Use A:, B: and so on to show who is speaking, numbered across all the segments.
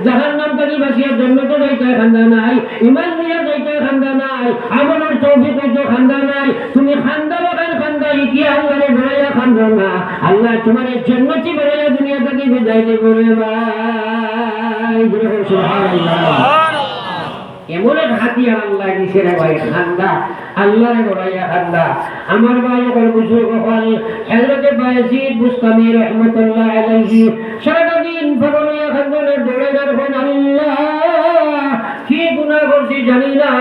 A: জাহান্নাম থেকে বাঁচিয়ে জান্নাতে যাইতে খান্দা নাই, ঈমান নিয়ে যাইতে খান্দা নাই, আমলের তৌফিক হইতে খান্দা নাই। তুমি খান্দা বাগান খান্দা কি আল্লাহরে বেড়াইয়া খান্দো না, আল্লাহ তোমার জান্নাতি বেড়াইয়া দুনিয়া থেকে বিদায় দেব রে ভাই। সুবহানাল্লাহ। এমন এক হাতিয়ার আল্লাহ দিছে রে ভাই, খান্দা আল্লাহরে বেড়াইয়া খান্দা। আমার ভাই ওর বুজুর্গ হল হযরত বায়জিদ বুস্তামি রাহমাতুল্লাহ আলাইহি সারা দিন ফরমাইয়া খান্দলে দৌড়াইয়ার হন আল্লাহ কি গুনাহ করছি জানি না,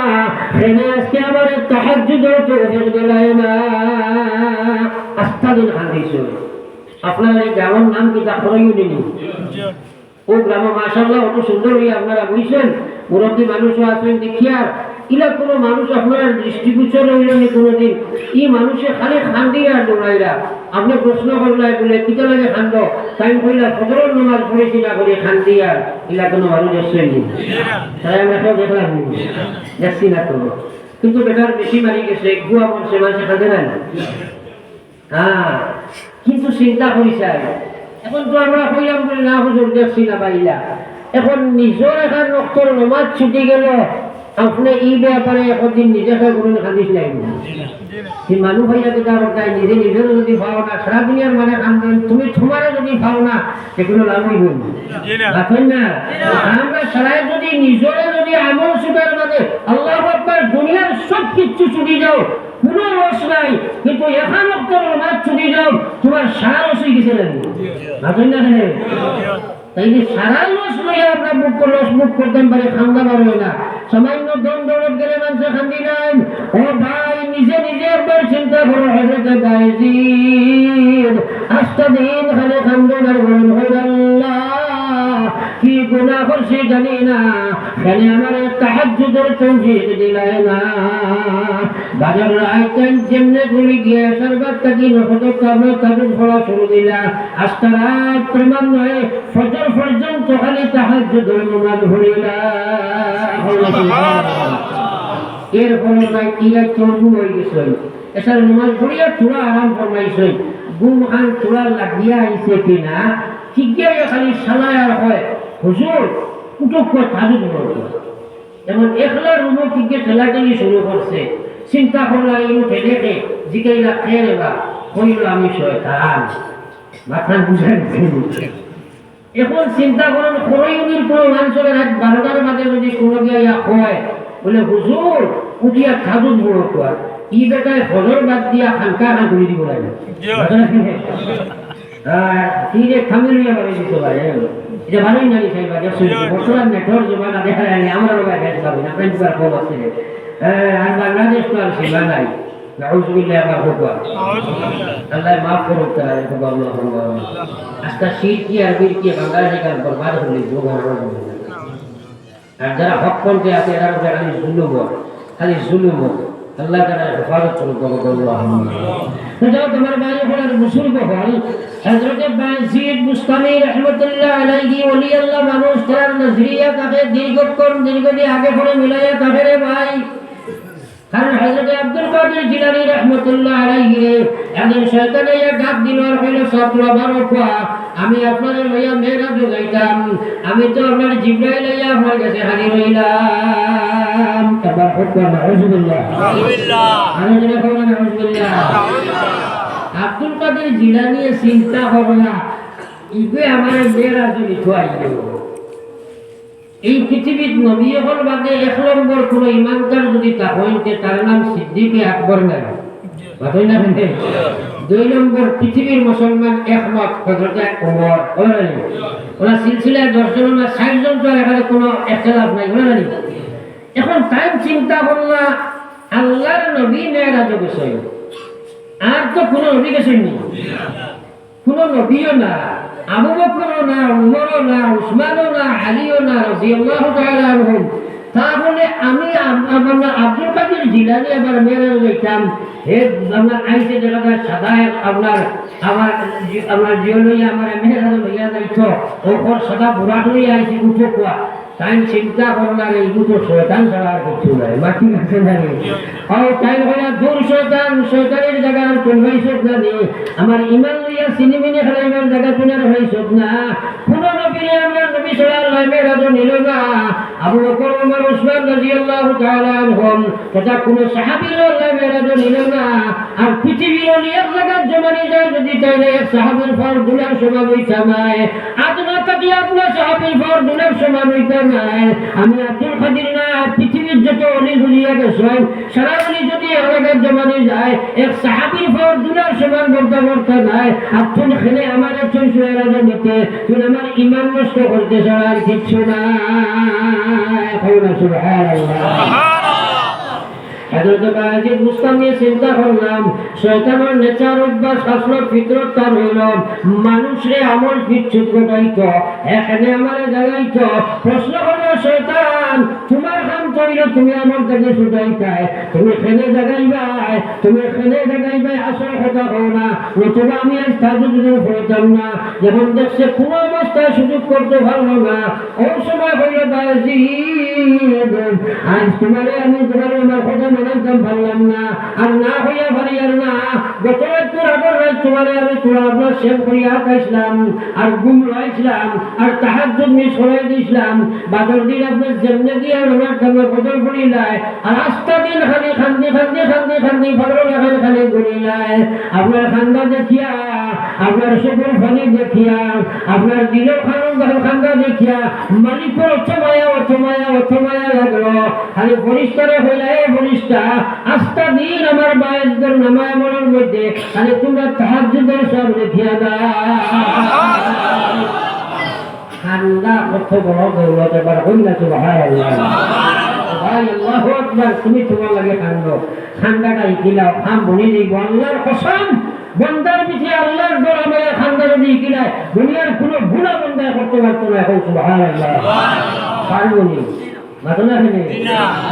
A: এনে আজকে আমার তাহাজ্জুদের তৌফিক দিলাই না। আস্তাদিন হাদিস আপনার এই গ্রামের নাম কি তা কইও দিনি? ও গ্রামে মাশাআল্লাহ অত সুন্দর হয়ে আপনারা বুঝছেন, মুরব্বী মানুষও আছেন দেখিয়া ইলা কোনো মানুষ আপনার দৃষ্টিগোচর হইলেন কোনোদিন ই মানুষে খালি খান্দি আর দৌড়াইরা। আপনি প্রশ্ন করলাই বলে কিতা লাগে খান্দ, তাই কইলা ফজরের নামাজ পড়েছি না করে খান্দি আর ইলা কোনো মানুষ আসেনি। তাই আমরা সব দেখলাম দেখছি না তো, কিন্তু বেটার বেশি মারি গেছে, গুয়া বলছে মানুষে খাঁদে না। হ্যাঁ, কিন্তু চিন্তা করিস এখন তো আমরা কইলাম বলে না হুজুর দেখছি না পাইলা, এখন নিজের এখন রক্তর নমাজ ছুটি গেল, আপনি এই ব্যাপারে একদিন নিজে কোনো খান্দিস নাই মানুষ হইয়া তো তাই নিজে নিজের যদি পাও না, সারা দুনিয়ার মানে খান্দেন তুমি তোমার যদি পাও না সেগুলো লাভ হইব না। আমরা সারাই যদি নিজরে যদি আমল ছুটার মানে আল্লাহ আকবার দুনিয়ার সব কিছু ছুটি যাও কোনো লস নাই, কিন্তু এখন রক্তর নমাজ ছুটি যাও তোমার সারা লস হয়ে গেছে না তাই সারা লস লইয়া আমরা মুখ করতে পারে খান্দা পারবে না। সামান্য দম দৌলত গেলে মানুষ খান্দি নাই। ও ভাই নিজে নিজে একবার চিন্তা করো, হযরত বায়জিদ আস্তা দিন খানে খান্দন আর বলেন আল্লাহ কি গুনাহ করছি জানি না, খালি আমার তাহাজ্জুদের তৌফিক দিলাই না। বাজার আইতেন যেমনে ঘুরে গিয়ে সরবত থাকি নফত কামে তাবুক পড়া শুরু দিলা, আস্তা রাত ক্রমান্বয়ে ফজর পর্যন্ত খালি তাহাজ্জুদের নামাজ পড়িলা। এর ফলে নাই ইলা চলবু হয়ে গেছে, এসার নামাজ পড়িয়া থোড়া আরাম ফরমাইছে, ঘুম আন থোড়া লাগিয়া আইছে কিনা ঠিকই খালি সালায় আর হয় হুজুর উঠক তাহাজ্জুদ পড়ো। যেমন একলা রুমে ঠিকই ঠেলাঠেলি শুরু করছে, চিন্তা করলা এই উঠে দেখে জিগাইলা খেয়ে বা কইল আমি শয়তান, মাথা বুঝাই দিচ্ছে। এখন চিন্তা করেন খরইউনির কোনো মানুষের রাত 12টার মাঝে যদি কোনো গিয়া হয় বলে হুজুর উঠিয়া তাহাজ্জুদ পড়ো কর, ই বেটায় ফজর বাদ দিয়া খানকা খান করে দিব লাগে ধীরে থামিয়ে নিয়ে বাড়ি দিতে পারে। এটা ভালোই নাকি সাহেব বর্তমান নেটওয়ার্ক জমানা দেখা যায় আমরা লোক গেছে পাবেন আপনার দুবার কম আছে। আর বাংলাদেশ তো আর সেবা নাই, নাউজুবিল্লাহ আমার হুকুম আল্লাহ মাফ করুক তারা আজকে শিরকি আর বিরকি বাংলাদেশে কার বরবাদ হলে যোগান। আর যারা হক পন্থে আছে এরা খালি জুলুম আল্লাহ তারা হেফাজত করুক। তোমার বাড়ি হলার বুজুর্গ হল হযরত বায়জিদ বুস্তামি রাহমাতুল্লাহ আলাইহি ওলি আল্লাহ মানুষ তার নজরিয়া তাকে দীর্ঘদিন আগে করে মিলাইয়া তাকে রে ভাই। কারণ হযরত আব্দুল কাদের জিলানী রাহমাতুল্লাহ আলাইহি একদিন শয়তানে ডাক দিল আর কইল ছাত্র বারোফা আমি আপনাদের লইয়া মেরাজ যাইতাম, আমি তো আপনার জিবরাইল লইয়া আমার কাছে হাজির হইলাম। তারপর হুকুম নাউজুবিল্লাহ আমি যেন কইলাম নাউজুবিল্লাহ। আব্দুল কাদের জিলানী চিন্তা করলা ইবে আমার মেরাজ লিখোয়াইল। এই পৃথিবীর নবী হল বাদে 1 নম্বর কোন ইমানদার যদি তা হইতে তার নাম সিদ্দিকে আকবর নাই, বাতই না বন্ধে। 2 নম্বর পৃথিবীর মুসলমান একমত হযরত ওমর, ওরা সিলসিলা 10 জন না 60 জন তো এখানে কোনো ইখতিলাফ নাই বলে না। এখন টাইম চিন্তা করলা আল্লাহর নবী মেরাজ গেছে, আর তো কোনো নবী গেছেন না, কোনো নবীও না, আবু বকরও না, উমরও না, উসমানও না, আলীও না রাদিয়াল্লাহু তাআলা আনহুম। তাহলে আমি আব্দুল কাদের জিলানী আবার মেরাজ যাইতাম, হে আমার আইসে জায়গাটা সাদা আপনার আমার জিওলই আমার মেরাজ লইয়া যাইতো, ওপর সাদা বুড়াট লইয়া আইসি উঠে কোয়া তাই চিন্তা করলাম এই দুটো শয়তান ছাড়া আর কিছু নাই, মাটি কাছে জানি তাই হইয়া দূর শয়তানের জায়গা আর কোন হইসব না নেই। আমার ইমান লইয়া সিনেমিনে খেলাইবার জায়গা কোনার হইসব না, কোন নবীরে আমার নবী সাল্লাল্লাহু আলাইহি মেরাজ নিল না, আবু বকর ওমর উসমান রাদিয়াল্লাহু তাআলা আনহুম তথা কোন সাহাবীর আল্লাহ মেরাজ নিল না। আর পৃথিবীর এক জায়গায় জমানি যায় যদি তাইলে এক সাহাবীর পর দুলার সমান হইতা নাই, আদনা তাকি আপনার সাহাবীর পর দুলার সমান হইতা নাই। আমি আব্দুল কাদের না, পৃথিবীর যত অলি দুনিয়া গেছেন সারা অলি যদি এক জায়গায় জমানি যায় এক সাহাবীর পর দুলার সমান বর্তা নাই। আর তুমি খেলে আমার একজন মেরাজ নিতে তুমি আমার ইমান নষ্ট করতে আর কিচ্ছু না। হযরত বাজিদ মুস্তামি চিন্তা করলাম শয়তানের নেচার অভ্যাস আসল ফিতরত তার হইল মানুষরে আমল বিচ্ছুত ঘটাইতো, এখানে আমারে জাগাইতো। প্রশ্ন করলো শয়তান তোমার কাম করিল তুমি আমার কাছে ছুটাইতাই, তুমি এখানে জাগাইবাই, তুমি এখানে জাগাইবাই, আসল কথা হও না, নতুবা আমি আজ তাজুদ হইতাম না। যখন দেখছে কোন অবস্থায় সুযোগ করতে পারলো না, ওই সময় হইল বাজিদ আজ তোমারে আমি তোমার আমার কথা মানাইতাম পারলাম না, আর না হইয়া পারি আর না। গত একটু আগর রাত তোমারে আমি তোরা আপনার শেভ করিয়া পাইছিলাম আর ঘুম রাইছিলাম আর তাহাজ্জুদ মিস করাই দিয়েছিলাম। বাদর দিন আপনার যেমনে দিয়ে আমার কামে বদল করিলাই আর আস্তা দিন খালি খান্দি খান্দি খান্দি খান্দি ভালো লাগান খালি করিলাই। আপনার খান্দা দেখিয়া, আপনার চোখের ফানি দেখিয়া, আপনার দিলের খান্দা দেখিয়া মালিকের অর্থ মায়া লাগলো। খালি পরিষ্কারে হইলে পরিষ্কার আস্তা দিন আমার বায়েসদের নামায় মনের মধ্যে খালি তোমরা তাহাজ্জুদের সব দেখিয়া খান্দা কত বড় দৌলত এবার হইল না। সুবহানাল্লাহ আল্লাহু আকবার। তুমি তোমার লাগে কান্দো, খান্দাটা ইকিলাও খাম বনি দিব আল্লাহর কসম। বন্দার পিছিয়ে আল্লাহর দোয়া মেরে খান্দা যদি ইকিলায় দুনিয়ার কোনো গুনাহ বন্দা করতে পারতো না। এখন সুবহানাল্লাহ পারবনি মাতনা হেনে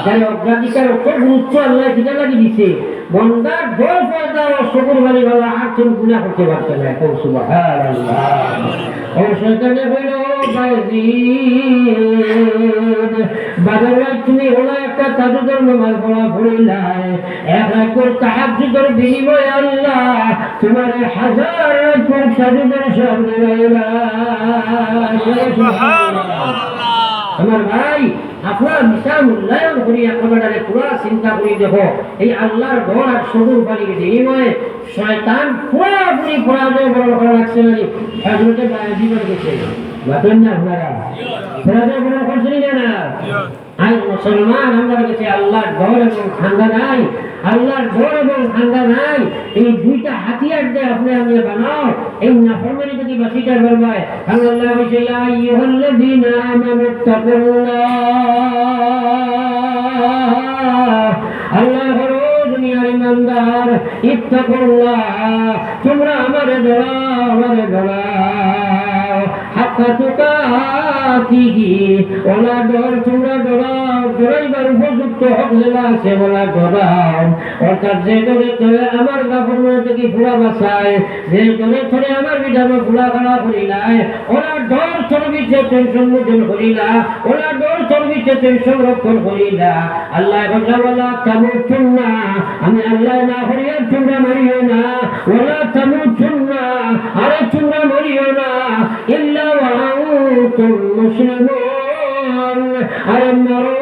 A: যাই অগ্রাধিকার অত গুরুত্ব আল্লাহ দিতে লাগি দিছে। বন্দার দোয়া পয়দা ও শুকর বাড়ি বাবা আর কোন গুনাহ করতে পারতো না। এখন সুবহানাল্লাহ ও শয়তানে হইল বাজিদ বাজারে তুমি হলো একটা তাজুদের নামাজ পড়া পড়িলাই, এক রাতের তাহাজ্জুদের বিনিময়ে আল্লাহ তোমার 1000 রাতের তাজুদের সব দিলাম। আমার ভাই আপনার মিশা মূল্যায়ন করি একেবারে পুরা চিন্তা করি দেখো এই আল্লাহর ঘর আর সবুর বাড়ির বিনিময়ে শয়তান পুরাপুরি পরাজয় বড় করা লাগছে না। হযরতে বাজিদ গেছে বাতেন না আপনারা পরাজয় বড় করছেন না। আজ মুসলমান আমরা কাছে আল্লাহর ঘর এবং খান্দা নাই, আল্লাহর ঘর এবং খান্দা নাই। এই দুইটা হাতিয়ার দিয়ে আপনি আমি বানাও এই নাফরমানি থেকে বাঁচিতে পারবে। আল্লাহ বলেছে ইয়া আইয়ুহাল্লাযীনা আমানু তাকুল্লাহ, আল্লাহ হলো দুনিয়ার ইমানদার, ইত্তাকুল্লাহ তোমরা আমারে ডরাও হাত্তা তুকাতিহি, ওলা ডর তোমরা ডরাও, ডরাইবার উপযুক্ত হক যেটা আছে ওলা ডরাও। অর্থাৎ যে ডরে ধরে আমার গাফরমানি থেকে ফুলা বাঁচায়, যে ডরে ধরে আমার বিধানে ফুলা খাড়া করিলাই, ওলা ডর চর্বিতে টেনশন মোচন করিলা, ওলা ডর চর্বিতে টেনশন রক্ষণ করিলা। আল্লাহ বলা তামুতুন্না, আমি আল্লাহ না করিয়া তোমরা মরিও না, ওলা তামুতুন্না আরে তোমরা মরিও না ইল্লা ওয়া আনতুম মুসলিমুন, আরে মরো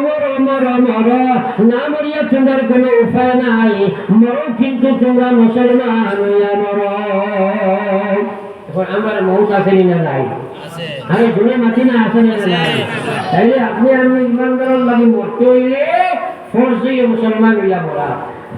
A: না মরিয়া তোমার কোনো উপায় নাই, মরো কিন্তু তোমরা মুসলমান হইয়া মরো। এখন আমার মৌত আছে না নাই? আরে জুনে মাটি না আছে না নাই? তাইলে আপনি আমি ইমানদার লাগি মরতে হইলে ফরজ হইয়া মুসলমান হইয়া মরা,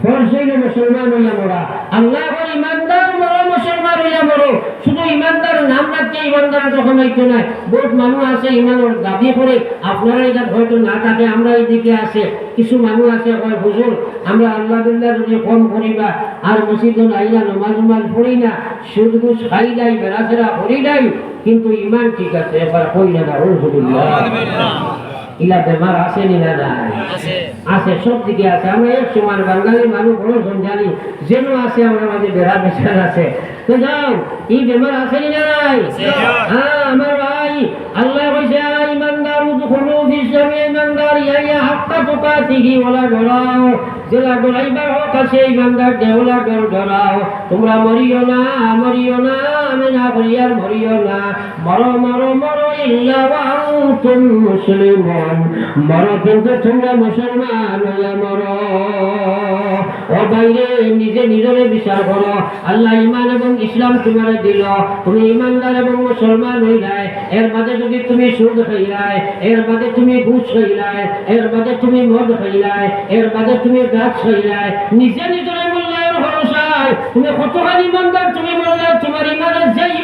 A: ফরজ হইলে মুসলমান হইয়া মরা। আল্লাহ ইমানদার মরো মুসলমান হইয়া মরো। শুধু ইমানদার নাম রাখতে ইমানদার যখন হইতো না, বহুত মানুষ আছে ইমানের দাবি করে, আপনারা এটা হয়তো না থাকে, আমরা এইদিকে আছে কিছু মানুষ আছে হয় হুজুর আমরা আল্লাহ বিল্লাহ যদি কম করিবা আর মসজিদে আইলা নমাজ পড়ি না, সুদ ঘুষ খাই নাই, বেড়াচেরা করি নাই, কিন্তু ইমান ঠিক আছে এবার কই না ইলা বেমার আছে না নাই? আছে, সব দিকে আছে। আমরা এক সময় বাঙালি মানুষ বড় জানি যেন আছে আমার মাঝে বেড়া বেচার আছে। তো যাও এই বেমার আছে না নাই? হ্যাঁ আমার ভাই আল্লাহ কইছে ইমানদার উদখুলু ফিস সাবিল, ইমানদার ইয়া হাক্কা তুকা তিহি ওলা ডরাও জেলা ডরাইবার হক আছে ইমানদার দেওলা ডরাও তোমরা মরিও না আমি না করিয়ার মরিও না মরো মরো মরো ইল্লা ওয়া আনতুম মুসলিমুন মরো কিন্তু তোমরা মুসলমান হইয়া মরো ও বাইরে নিজে নিজরে বিচার করো আল্লাহ ইমান এবং ইসলাম তোমার দিল তুমি ইমানদার এবং মুসলমান হইলাই এর বাদে যদি তুমি সুদ খাইলাই এর বাদে তুমি ঘুষ খাইলাই এর বাদে তুমি মদ খাইলাই এর বাদে তুমি গাছ খাইলাই নিজে নিজরে মূল্যায়ন ভরসায় তুমি কতখানি ইমানদার তুমি বললে তোমার ইমানের যে